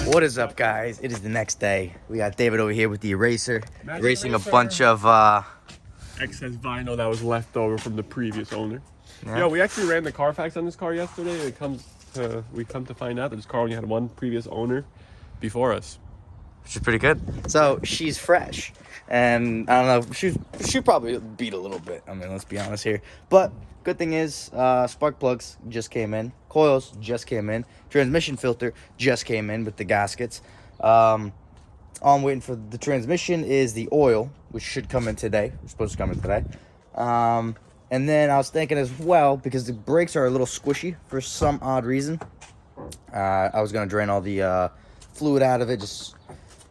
What is up, guys? It is the next day. We got David over here with the eraser, erasing a eraser. bunch of Excess vinyl that was left over from the previous owner. Yeah. Yo, we actually ran the Carfax on this car yesterday. We come to find out that this car only had one previous owner before us. which is pretty good. So she's fresh, and I don't know, she probably beat a little bit. I mean, let's be honest here. But good thing is, spark plugs just came in, coils just came in, transmission filter just came in with the gaskets. All I'm waiting for the transmission is the oil, which should come in today. It's supposed to come in today. And then I was thinking as well, because the brakes are a little squishy for some odd reason, I was going to drain all the fluid out of it, just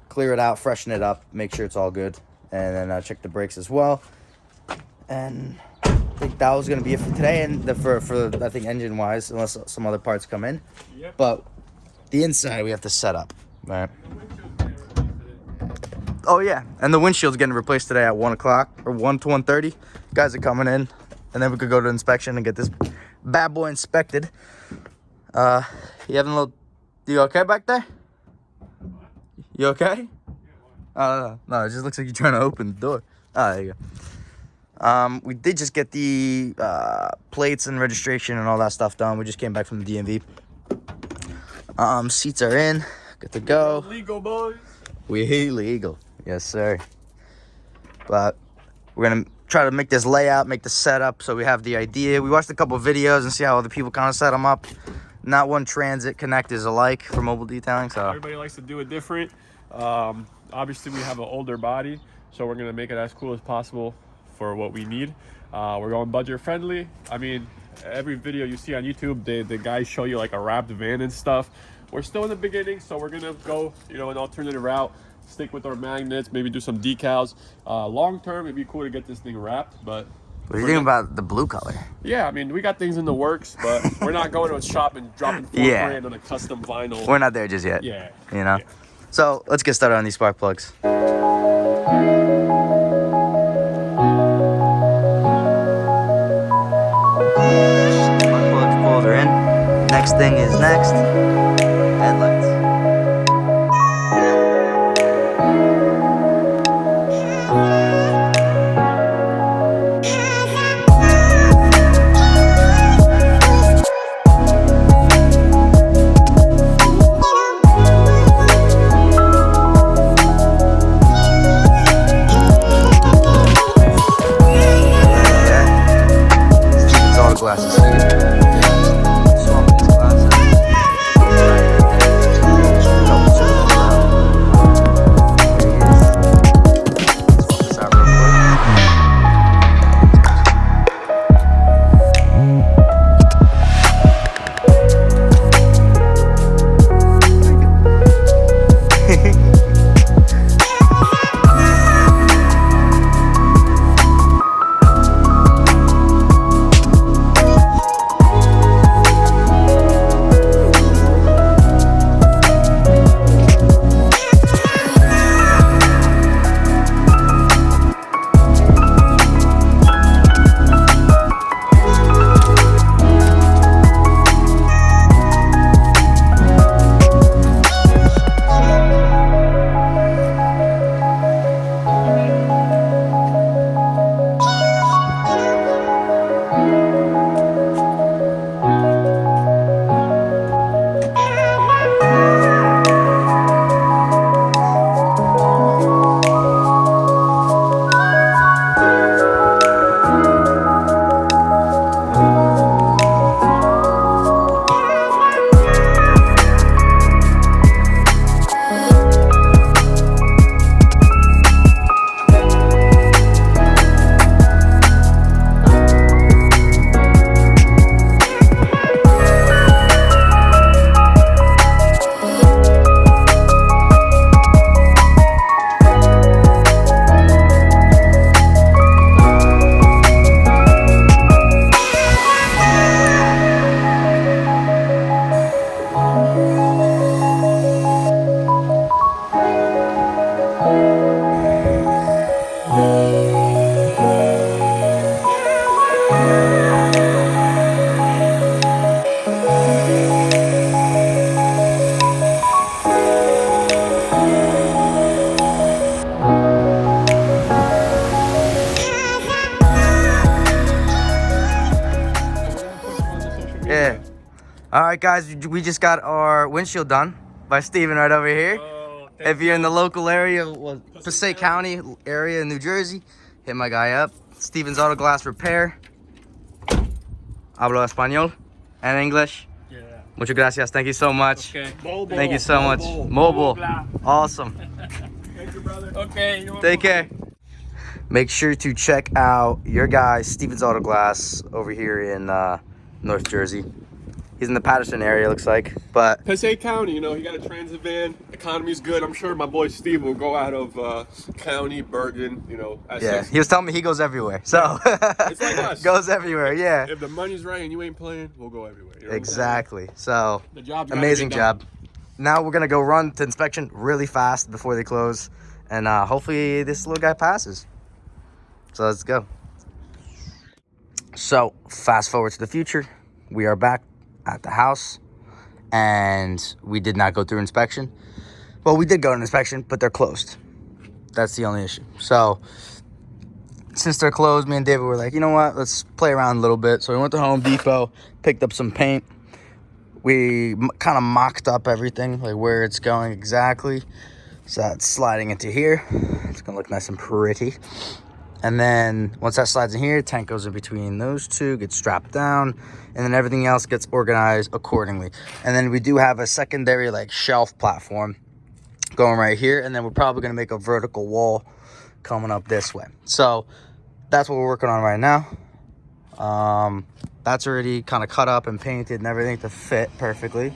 clear it out, freshen it up, make sure it's all good, and then check the brakes as well. And I think that was going to be it for today, and for I think engine-wise, unless some other parts come in. Yep. But the inside we have to set up, right? Oh yeah, and the windshield's getting replaced today at 1 o'clock or 1 to 1:30. Guys are coming in, and then we could go to inspection and get this bad boy inspected. You having a little? You okay back there? You okay? No, it just looks like you're trying to open the door. Oh, there you go. We did just get the plates and registration and all that stuff done. We just came back from the DMV. Seats are in, good to go. Legal, boys. We legal. Yes, sir. But we're going to try to make this layout, make the setup so we have the idea. We watched a couple of videos and see how other people kind of set them up. Not one transit connect is alike for mobile detailing. So everybody likes to do it different. Obviously, we have an older body, so we're going to make it as cool as possible for what we need. We're going budget friendly. I mean, every video you see on YouTube, the guys show you like a wrapped van and stuff. We're still in the beginning, so we're going to go, an alternative route. Stick with our magnets, maybe do some decals. Long term, it'd be cool to get this thing wrapped, but what do you think about the blue color? Yeah, I mean, we got things in the works, but we're not going to a shop and dropping $4,000 on a custom vinyl. We're not there just yet. Yeah. Yeah. So let's get started on these spark plugs. Spark plugs pulled are in. Next thing is next. Headlights. All right, guys, we just got our windshield done by Steven right over here. Oh, If you're in the local area, well, Passaic County area in New Jersey, hit my guy up. Steven's Auto Glass Repair. Hablo español and English. Yeah. Muchas gracias. Thank you so much. Okay. Thank you so much. Mobile. Awesome. Thank you, brother. Okay. Take care. Make sure to check out your guy, Steven's Auto Glass, over here in North Jersey. He's in the Patterson area, looks like. But Passaic County, you know, he got a transit van. Economy's good. I'm sure my boy Steve will go out of County, Bergen, you know. yeah, he was telling me he goes everywhere. So it's like us. Goes everywhere, yeah. If the money's right and you ain't playing, we'll go everywhere. You know Exactly. So the job's amazing job. Now we're gonna go run to inspection really fast before they close, and hopefully this little guy passes. So let's go. So fast forward to the future, we are back at the house, and we did not go through inspection. Well, we did go to inspection, but they're closed. That's the only issue. So since they're closed, me and David were like, you know what, let's play around a little bit. So we went to Home Depot, picked up some paint. We kind of mocked up everything, like where it's going exactly. So that's sliding into here. It's gonna look nice and pretty. And then once that slides in here, tank goes in between those two, gets strapped down, and then everything else gets organized accordingly. And then we do have a secondary like shelf platform going right here, and then we're probably gonna make a vertical wall coming up this way. So that's what we're working on right now. That's already kind of cut up and painted and everything to fit perfectly.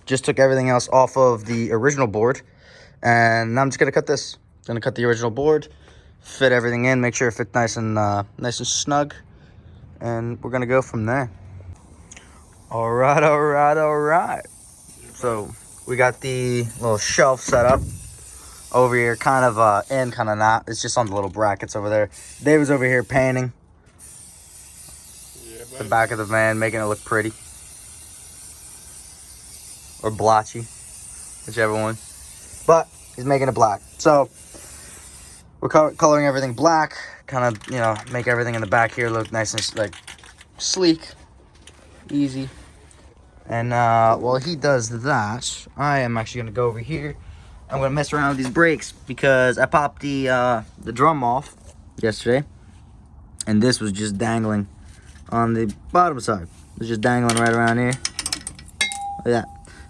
Just took everything else off of the original board, and now I'm just gonna cut this. Gonna cut the original board, fit everything in, make sure it fits nice and snug, and we're gonna go from there. All right. So we got the little shelf set up over here, kind of in, kind of not. It's just on the little brackets over there. David's over here painting the back of the van, making it look pretty, or blotchy, whichever one. But he's making it black. So we're coloring everything black, kind of, you know, make everything in the back here look nice and like sleek, easy. And while he does that, I am actually gonna go over here. I'm gonna mess around with these brakes because I popped the drum off yesterday, and this was just dangling on the bottom side. It was just dangling right around here, like that.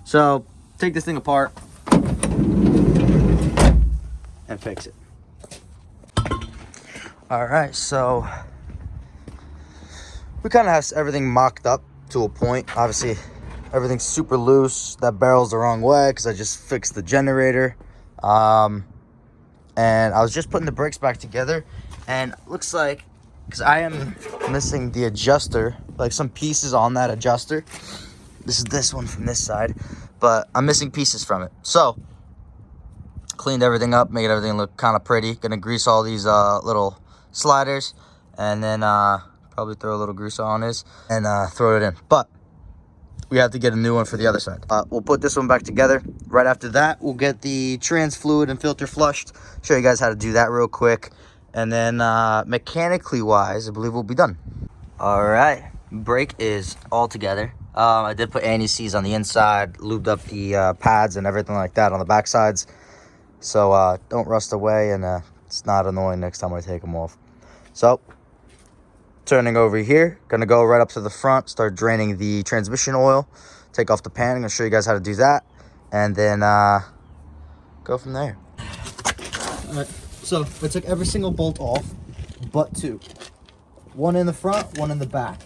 So take this thing apart and fix it. All right, so we kind of have everything mocked up to a point. Obviously, everything's super loose. That barrel's the wrong way because I just fixed the generator. And I was just putting the brakes back together, and it looks like, because I am missing the adjuster, like some pieces on that adjuster. This is this one from this side, but I'm missing pieces from it. So cleaned everything up, made everything look kind of pretty. Gonna grease all these little sliders, and then probably throw a little grease on this and throw it in. But we have to get a new one for the other side. We'll put this one back together. Right after that, we'll get the trans fluid and filter flushed. Show you guys how to do that real quick. And then mechanically wise, I believe we'll be done. All right, brake is all together. I did put anti-seize on the inside, lubed up the pads and everything like that on the back sides. So don't rust away, and it's not annoying next time I take them off. So turning over here, gonna go right up to the front, start draining the transmission oil, take off the pan. I'm gonna show you guys how to do that, and then go from there. All right, so I took every single bolt off but two. One in the front, one in the back.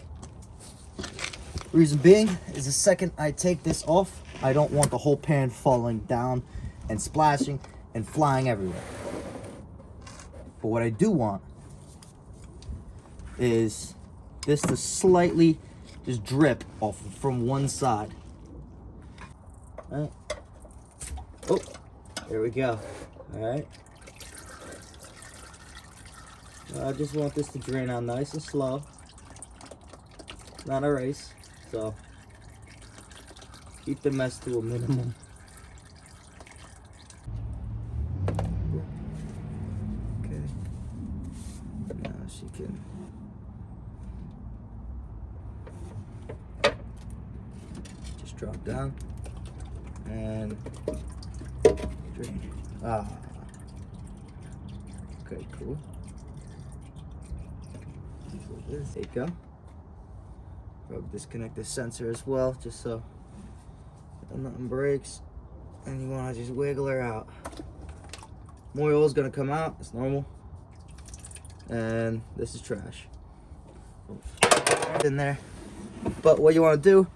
Reason being is the second I take this off, I don't want the whole pan falling down and splashing and flying everywhere. But what I do want is this to slightly just drip off from one side. All right. Oh, there we go. All right. I just want this to drain out nice and slow. Not a race, so keep the mess to a minimum. Okay. Now she can. drop down and drain. Okay, cool. There you go. Probably disconnect this sensor as well, just so nothing breaks. And you want to just wiggle her out. More oil is gonna come out. It's normal. And this is trash. In there. But what you want to do?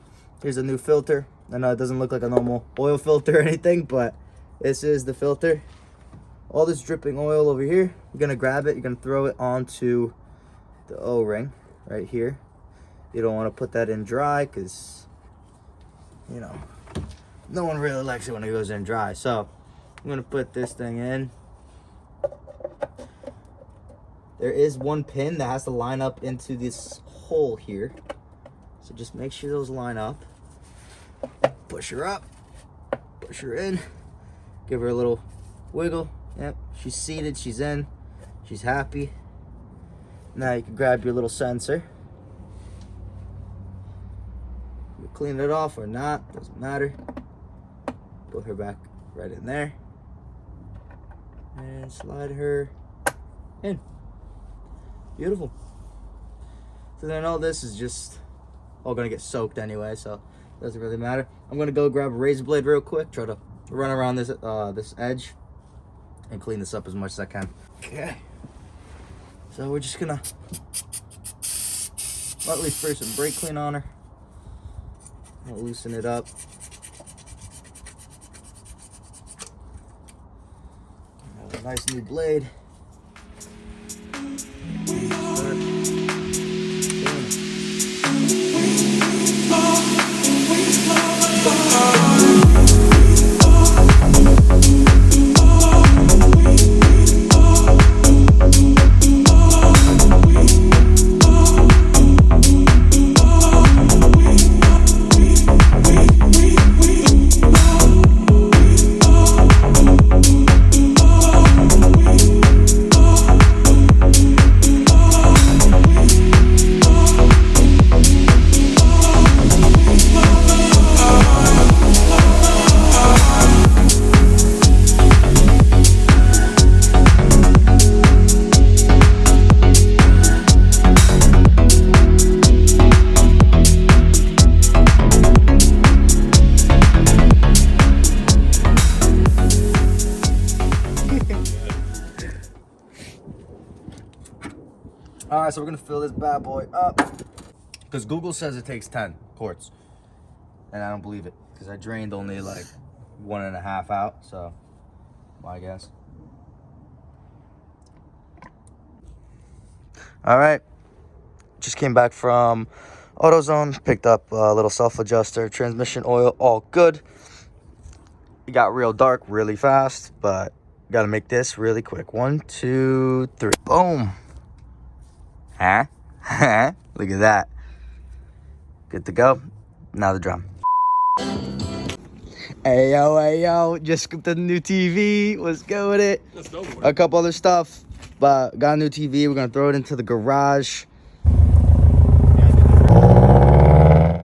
Here's a new filter. I know it doesn't look like a normal oil filter or anything, but this is the filter. All this dripping oil over here, you're gonna grab it. You're gonna throw it onto the O-ring right here. You don't want to put that in dry because, you know, no one really likes it when it goes in dry. So I'm gonna put this thing in. There is one pin that has to line up into this hole here. So just make sure those line up. Push her up, push her in, give her a little wiggle. Yep, she's seated, she's in, she's happy. Now you can grab your little sensor. You clean it off or not, doesn't matter. Put her back right in there. And slide her in. Beautiful. So then all this is just all gonna get soaked anyway, so it doesn't really matter. I'm gonna go grab a razor blade real quick, try to run around this this edge and clean this up as much as I can. Okay. So we're just gonna lightly spray some brake clean on her. I'll loosen it up. Have a nice new blade. All right, so we're gonna fill this bad boy up because Google says it takes 10 quarts, and I don't believe it because I drained only like 1.5 out. So, my guess. All right, just came back from AutoZone, picked up a little self-adjuster, transmission oil, all good. It got real dark really fast, but gotta make this really quick. 1, 2, 3, boom. Huh? Look at that. Good to go. Now the drum. Hey yo, just scooped the new TV. Let's go with it. Let's go. A couple other stuff, but got a new TV. We're gonna throw it into the garage.